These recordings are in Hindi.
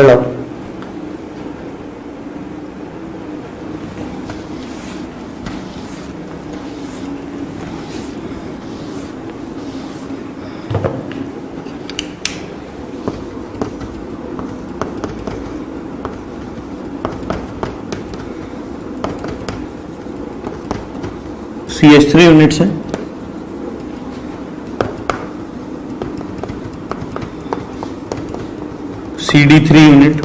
लो CH3 यूनिट्स है, CD3 यूनिट,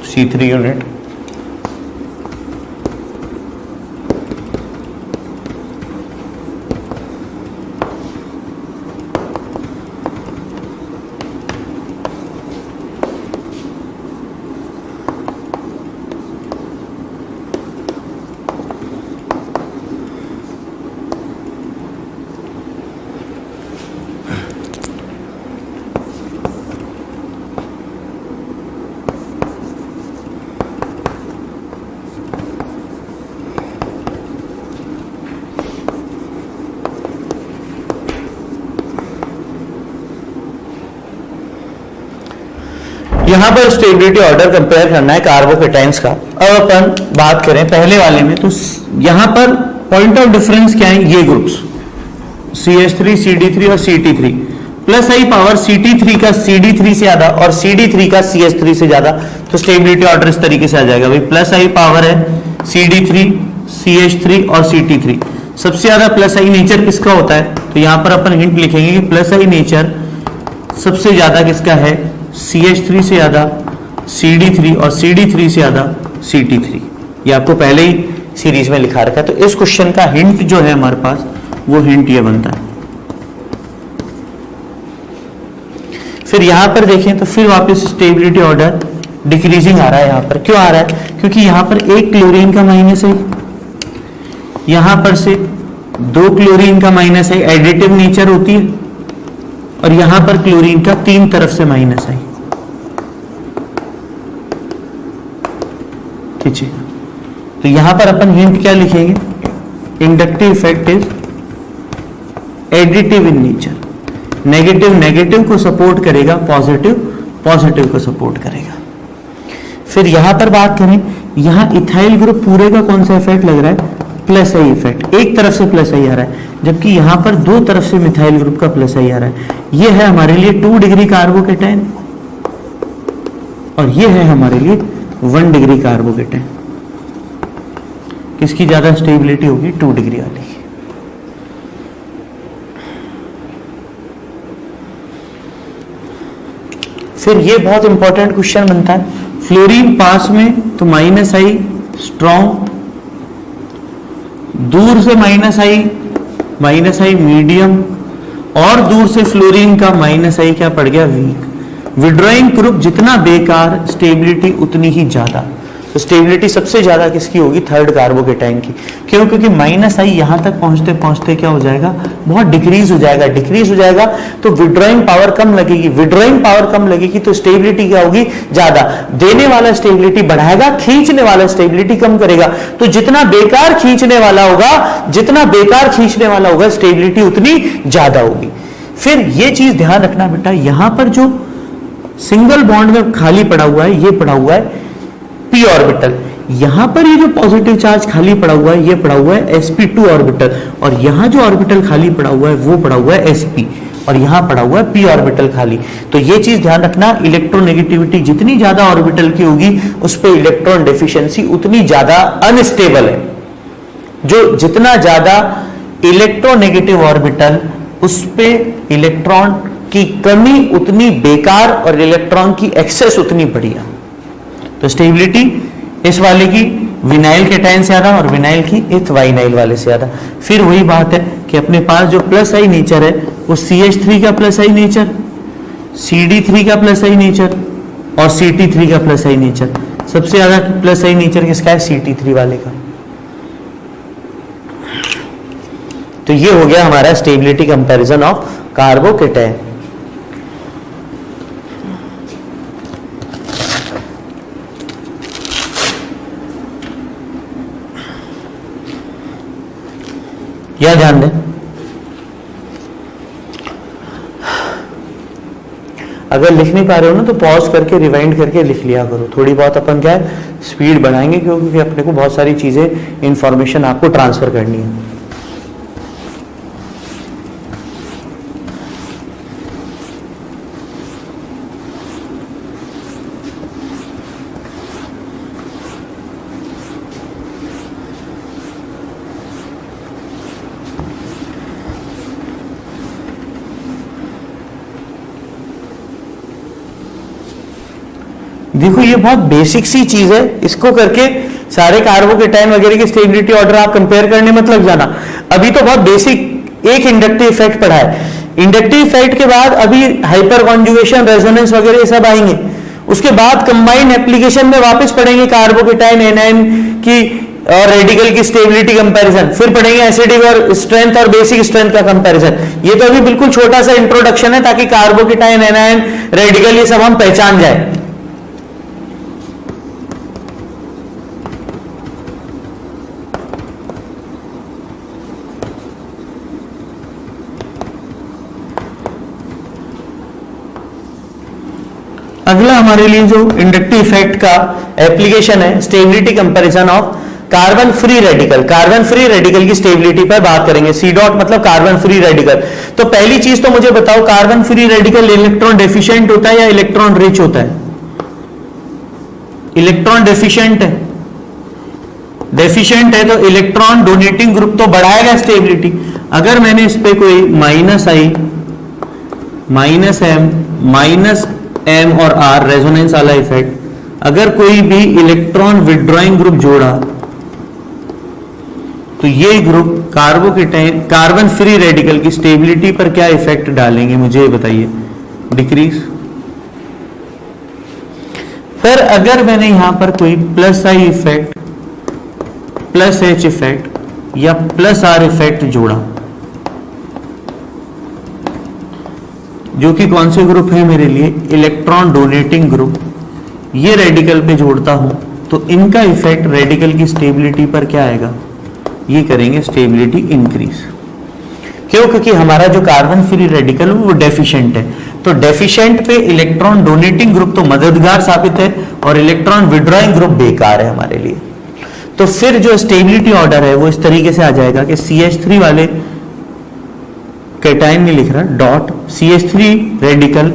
C3 यूनिट, यहां पर स्टेबिलिटी ऑर्डर कंपेयर करना है कार्बोकेटाइंस का। अब अपन बात करें पहले वाले में, तो यहां पर पॉइंट ऑफ डिफरेंस क्या है, ये ग्रुप्स CH3, CD3 और CT3 प्लस आई पावर CT3 का CD3 से ज्यादा और CD3 का CH3 से ज्यादा, तो स्टेबिलिटी ऑर्डर इस तरीके से आ जाएगा भाई। प्लस आई पावर है CD3, CH3 और CT3, सबसे ज्यादा प्लस आई नेचर किसका होता है, तो यहां पर अपन हिंट लिखेंगे कि प्लस आई नेचर सबसे ज्यादा किसका है, CH3 से ज्यादा CD3 और CD3 से ज्यादा CT3। ये आपको पहले ही सीरीज में लिखा रखा है। तो इस क्वेश्चन का हिंट जो है हमारे पास, वो हिंट ये बनता है। फिर यहां पर देखें तो फिर वापस स्टेबिलिटी ऑर्डर डिक्रीजिंग आ रहा है। यहां पर क्यों आ रहा है, क्योंकि यहां पर एक क्लोरीन का माइनस है, यहां पर से दो क्लोरीन का माइनस है, एडिटिव नेचर होती है, और यहां पर क्लोरीन का तीन तरफ से माइनस है। ठीक है, तो यहां पर अपन हिंट क्या लिखेंगे, inductive effect is additive in nature. Negative negative को सपोर्ट करेगा, पॉजिटिव पॉजिटिव को सपोर्ट करेगा। फिर यहां पर बात करें, यहां इथाइल ग्रुप पूरे का कौन सा इफेक्ट लग रहा है, प्लस आई इफेक्ट, एक तरफ से प्लस आई आ रहा है, जबकि यहां पर दो तरफ से मिथाइल ग्रुप का प्लस आई आ रहा है। यह है हमारे लिए 2 डिग्री कार्बोकेटाइन और यह है हमारे लिए 1 डिग्री कार्बोकेटाइन। किसकी ज्यादा स्टेबिलिटी होगी, 2 डिग्री वाली। फिर यह बहुत इंपॉर्टेंट क्वेश्चन बनता है, फ्लोरीन पास में तो माइनस आई स्ट्रॉन्ग, दूर से माइनस आई मीडियम, और दूर से फ्लोरीन का माइनस आई क्या पड़ गया, वीक। विड्रॉइंग ग्रुप जितना बेकार, स्टेबिलिटी उतनी ही ज्यादा। तो स्टेबिलिटी सबसे ज्यादा किसकी होगी, थर्ड कार्बोकेटाइन की। क्यों, क्योंकि माइनस आई यहां तक पहुंचते पहुंचते क्या हो जाएगा, बहुत डिक्रीज हो जाएगा। डिक्रीज हो जाएगा तो विड्रॉइंग पावर कम लगेगी, विड्रॉइंग पावर कम लगेगी तो स्टेबिलिटी क्या होगी, ज्यादा। देने वाला स्टेबिलिटी बढ़ाएगा, खींचने वाला स्टेबिलिटी कम करेगा। तो जितना बेकार खींचने वाला होगा स्टेबिलिटी उतनी ज्यादा होगी। फिर यह चीज ध्यान रखना बेटा, यहां पर जो सिंगल बॉन्ड में खाली पड़ा हुआ है, ये पड़ा हुआ है p ऑर्बिटल। यहां पर ये जो पॉजिटिव चार्ज खाली पड़ा हुआ है, ये पड़ा हुआ है sp2 ऑर्बिटल, और यहां जो ऑर्बिटल खाली पड़ा हुआ है वो पड़ा हुआ है sp, और यहां पड़ा हुआ है p ऑर्बिटल खाली। तो ये चीज ध्यान रखना, इलेक्ट्रोनेगेटिविटी जितनी ज्यादा ऑर्बिटल की होगी उस पे इलेक्ट्रॉन डेफिशिएंसी उतनी ज्यादा अनस्टेबल है। जो जितना ज्यादा इलेक्ट्रोनेगेटिव ऑर्बिटल, उस पे इलेक्ट्रॉन की कमी उतनी बेकार और इलेक्ट्रॉन की एक्सेस उतनी बढ़िया। तो स्टेबिलिटी इस वाले की विनाइल कैटायन से ज्यादा और विनाइल की इथ वाइनाइल वाले से ज्यादा। फिर वही बात है कि अपने पास जो प्लस आई नेचर है वो CH3 का प्लस आई नेचर, CD3 का प्लस आई नेचर और CT3 का प्लस आई नेचर। सबसे ज्यादा प्लस आई नेचर किसका है, CT3 वाले का। तो ये हो गया हमारा स्टेबिलिटी कंपैरिजन ऑफ कार्बोकेटायन। या ध्यान दें, अगर लिख नहीं पा रहे हो ना तो पॉज करके रिवाइंड करके लिख लिया करो। थोड़ी बहुत अपन क्या है स्पीड बढ़ाएंगे, क्योंकि अपने को बहुत सारी चीजें इंफॉर्मेशन आपको ट्रांसफर करनी है। देखो ये बहुत बेसिक सी चीज है, इसको करके सारे कार्बोकेटाइन वगैरह की स्टेबिलिटी ऑर्डर आप कंपेयर करने मत लग जाना। अभी तो बहुत बेसिक एक इंडक्टिव इफेक्ट पढ़ा है। इंडक्टिव इफेक्ट के बाद अभी हाइपर कॉन्जुगेशन, रेजोनेंस वगैरह सब आएंगे। उसके बाद कंबाइंड एप्लीकेशन में वापस पढ़ेंगे कार्बोकेटाइन एनायन की और रेडिकल की स्टेबिलिटी कंपैरिजन, फिर पढ़ेंगे एसिडिक और स्ट्रेंथ और बेसिक स्ट्रेंथ का कंपैरिजन। ये तो अभी बिल्कुल छोटा सा इंट्रोडक्शन है ताकि कार्बोकेटाइन एनायन रेडिकल ये सब हम पहचान जाए। अगला हमारे लिए जो इंडक्टिव इफेक्ट का एप्लीकेशन है, stability comparison of carbon free radical. Carbon free radical की स्टेबिलिटी पर बात करेंगे। सी डॉट मतलब कार्बन फ्री रेडिकल। तो पहली चीज तो मुझे बताओ, carbon free radical electron deficient होता है या इलेक्ट्रॉन रिच होता है? इलेक्ट्रॉन डेफिशिएंट है। डेफिशिएंट है तो इलेक्ट्रॉन डोनेटिंग ग्रुप तो बढ़ाएगा स्टेबिलिटी। अगर मैंने इस पे कोई माइनस आई, माइनस एम और आर रेजोनेंस वाला इफेक्ट, अगर कोई भी इलेक्ट्रॉन विड्रॉइंग ग्रुप जोड़ा तो ये group carbocation carbon free radical की स्टेबिलिटी पर क्या इफेक्ट डालेंगे मुझे ये बताइए? डिक्रीज। फिर अगर मैंने यहां पर कोई plus I effect, plus H effect या प्लस आर इफेक्ट जोड़ा, जो कि कौन से ग्रुप है मेरे लिए? इलेक्ट्रॉन डोनेटिंग ग्रुप, ये रेडिकल पे जोड़ता हूं तो इनका इफेक्ट रेडिकल की स्टेबिलिटी पर क्या आएगा? ये करेंगे स्टेबिलिटी इंक्रीज। क्यों? क्योंकि हमारा जो कार्बन फ्री रेडिकल है वो डेफिशिएंट है। तो डेफिशिएंट पे इलेक्ट्रॉन डोनेटिंग ग्रुप तो मददगार साबित है और इलेक्ट्रॉन विड्रॉइंग ग्रुप बेकार है हमारे लिए। तो फिर जो स्टेबिलिटी ऑर्डर है वो इस तरीके से आ जाएगा कि CH3 वाले कैटायन नहीं लिख रहा, dot CH3 radical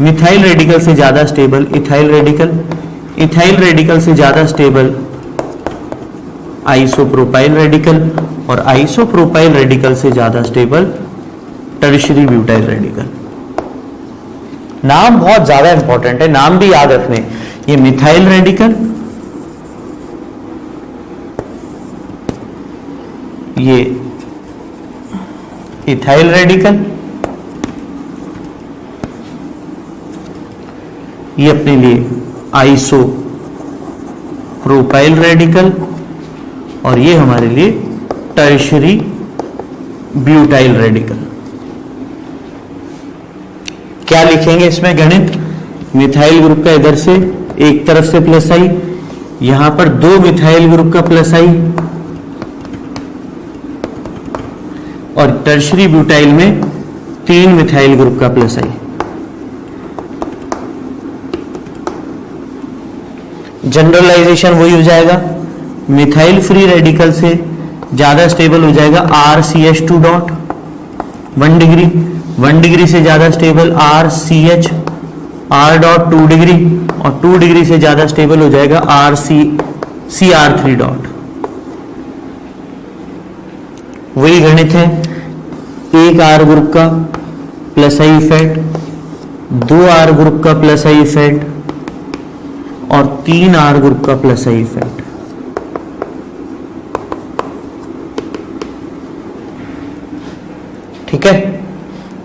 methyl radical से ज्यादा stable ethyl radical, ethyl radical से ज्यादा स्टेबल आइसोप्रोपाइल रेडिकल और आइसोप्रोपाइल रेडिकल से ज्यादा स्टेबल टर्शियरी ब्यूटाइल रेडिकल। नाम बहुत ज्यादा इंपॉर्टेंट है, नाम भी याद रखने। ये मिथाइल रेडिकल, ये इथाइल रेडिकल, ये अपने लिए आइसो प्रोपाइल रेडिकल और ये हमारे लिए टर्शियरी ब्यूटाइल रेडिकल। क्या लिखेंगे इसमें गणित? मिथाइल ग्रुप का इधर से एक तरफ से प्लस आई, यहां पर 2 मिथाइल ग्रुप का प्लस आई और टर्शियरी ब्यूटाइल में 3 मिथाइल ग्रुप का प्लस आई। जनरलाइजेशन वही हो जाएगा, मिथाइल फ्री रेडिकल से ज्यादा स्टेबल हो जाएगा RCH2 डॉट 1 डिग्री, 1 डिग्री से ज्यादा stable RCH R dot 2 degree और 2 डिग्री से ज्यादा स्टेबल हो जाएगा CR3 डॉट। वही गणित है, एक R ग्रुप का plus I effect, 2 R group का प्लस आई इफेक्ट और 3 R ग्रुप का प्लस आई इफेक्ट। ठीक है,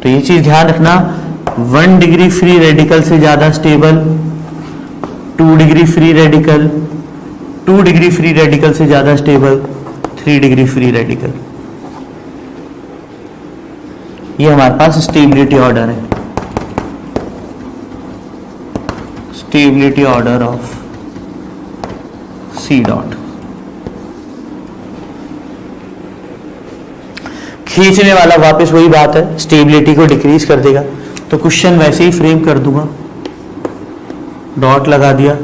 तो ये चीज ध्यान रखना, 1 डिग्री फ्री रेडिकल से ज्यादा stable, 2 degree free radical, 2 degree free radical से ज्यादा स्टेबल, 3 डिग्री फ्री रेडिकल। ये हमारे पास स्टेबिलिटी ऑर्डर है, stability order of C dot. खींचने वाला वापस वही बात है, स्टेबिलिटी को डिक्रीज कर देगा। तो क्वेश्चन वैसे ही फ्रेम कर दूंगा, डॉट लगा दिया,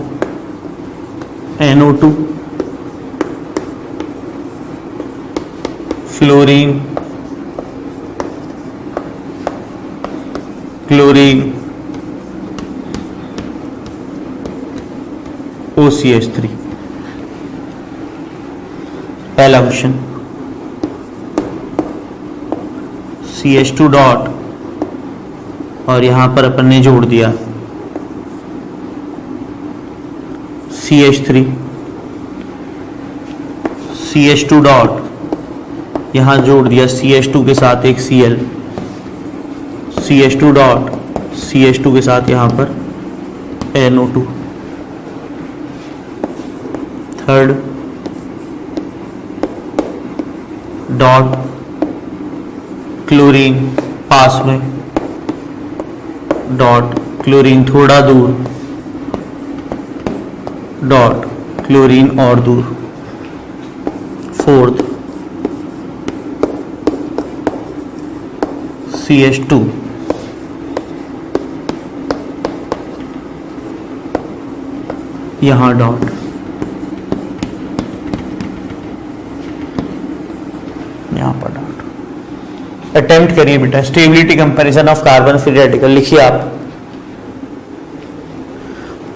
NO2 फ्लोरीन क्लोरीन OCH3। पहला क्वेश्चन, CH2 डॉट और यहां पर अपन ने जोड़ दिया CH3, CH2 डॉट यहां जोड़ दिया CH2 के साथ एक Cl, CH2 डॉट CH2 के साथ यहां पर NO2। थर्ड डॉट क्लोरीन पास में, डॉट क्लोरीन थोड़ा दूर, डॉट क्लोरीन और दूर। फोर्थ CH2 यहां डॉट, यहां पर डॉट। अटेम्प्ट करिए बेटा, stability comparison of carbon free radical लिखिए आप।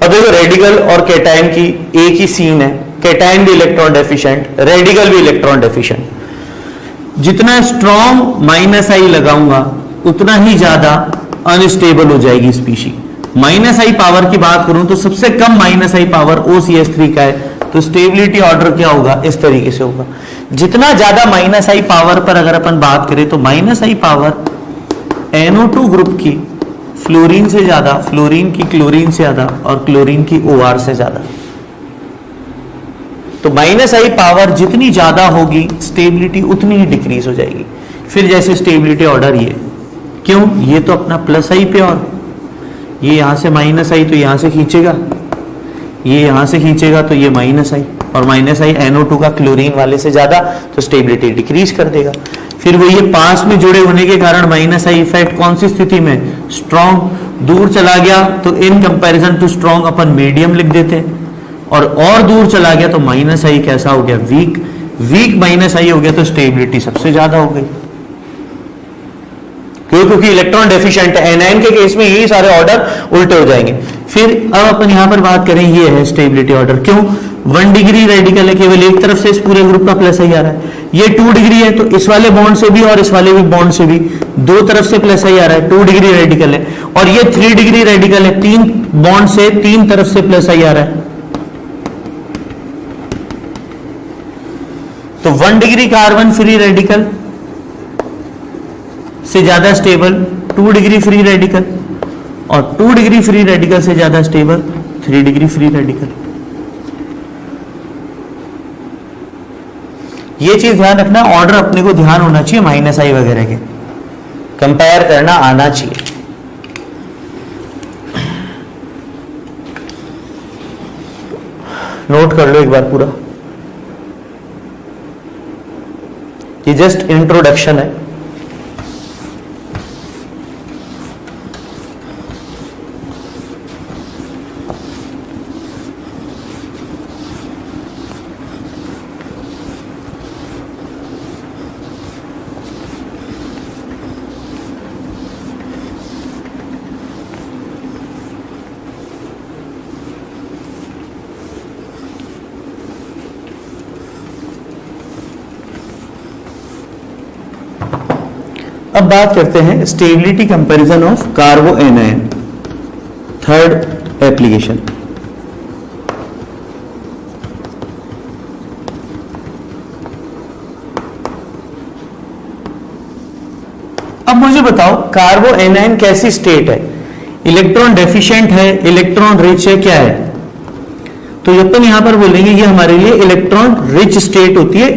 अब देखो रेडिकल और कैटायन की एक ही सीन है, कैटायन भी इलेक्ट्रॉन डेफिशिएंट, रेडिकल भी इलेक्ट्रॉन डेफिशिएंट। जितना स्ट्रॉन्ग -I लगाऊंगा उतना ही ज्यादा अनस्टेबल हो जाएगी स्पीशी। -I पावर की बात करूं तो सबसे कम -I पावर OCH3 का है, तो स्टेबिलिटी ऑर्डर क्या होगा, इस तरीके से होगा। जितना ज्यादा -I पावर पर अगर अपन बात करें तो -I पावर NO2 ग्रुप की फ्लोरीन से ज्यादा, फ्लोरीन की क्लोरीन से ज्यादा और क्लोरीन की OR से ज्यादा। तो -I पावर जितनी ज्यादा होगी स्टेबिलिटी उतनी ही डिक्रीज हो जाएगी। फिर जैसे स्टेबिलिटी ऑर्डर ये, क्यों, ये तो अपना +I प्योर, ये यहां से -I तो यहां से खींचेगा, ये यहां से खींचेगा तो ये -I, और -I NO2 का क्लोरीन वाले से ज्यादा, तो स्टेबिलिटी डिक्रीज कर देगा। फिर वो ये पास में जुड़े होने के कारण -I इफेक्ट कौन सी स्थिति में, स्ट्रॉन्ग, दूर चला गया तो इन कंपैरिजन टू स्ट्रॉन्ग अपन मीडियम लिख देते हैं, और दूर चला गया तो -I कैसा हो गया, वीक, वीक -I हो गया तो स्टेबिलिटी सबसे ज्यादा हो गई, क्योंकि इलेक्ट्रॉन डेफिशिएंट है। एनायन के केस में यही सारे ऑर्डर उल्टे हो जाएंगे। फिर अब अपन यहां पर बात करें, ये है स्टेबिलिटी ऑर्डर, क्यों, 1 डिग्री रेडिकल है, केवल एक तरफ से इस पूरे ग्रुप का +I आ रहा है। ये 2 डिग्री है तो इस वाले बॉन्ड से भी और इस वाले भी बॉन्ड से भी दो तरफ से +I आ रहा है, 2 डिग्री रेडिकल है। और ये 3 डिग्री रेडिकल है, 3 बॉन्ड से 3 तरफ से +I आ रहा है। तो 1 डिग्री कार्बन फ्री रेडिकल से ज्यादा स्टेबल 2 डिग्री फ्री रेडिकल, और 2 डिग्री फ्री रेडिकल से ज्यादा स्टेबल 3 डिग्री फ्री रेडिकल। ये चीज ध्यान रखना, ऑर्डर अपने को ध्यान होना चाहिए, -I वगैरह के कंपेयर करना आना चाहिए। नोट कर लो एक बार पूरा, ये जस्ट इंट्रोडक्शन है। अब बात करते हैं stability comparison of कार्बो anion, third application. अब मुझे बताओ कार्बो एनायन कैसी स्टेट है, इलेक्ट्रॉन डेफिशिएंट है, इलेक्ट्रॉन रिच है, क्या है? तो अपन यहां पर बोलेंगे ये हमारे लिए इलेक्ट्रॉन रिच स्टेट होती है।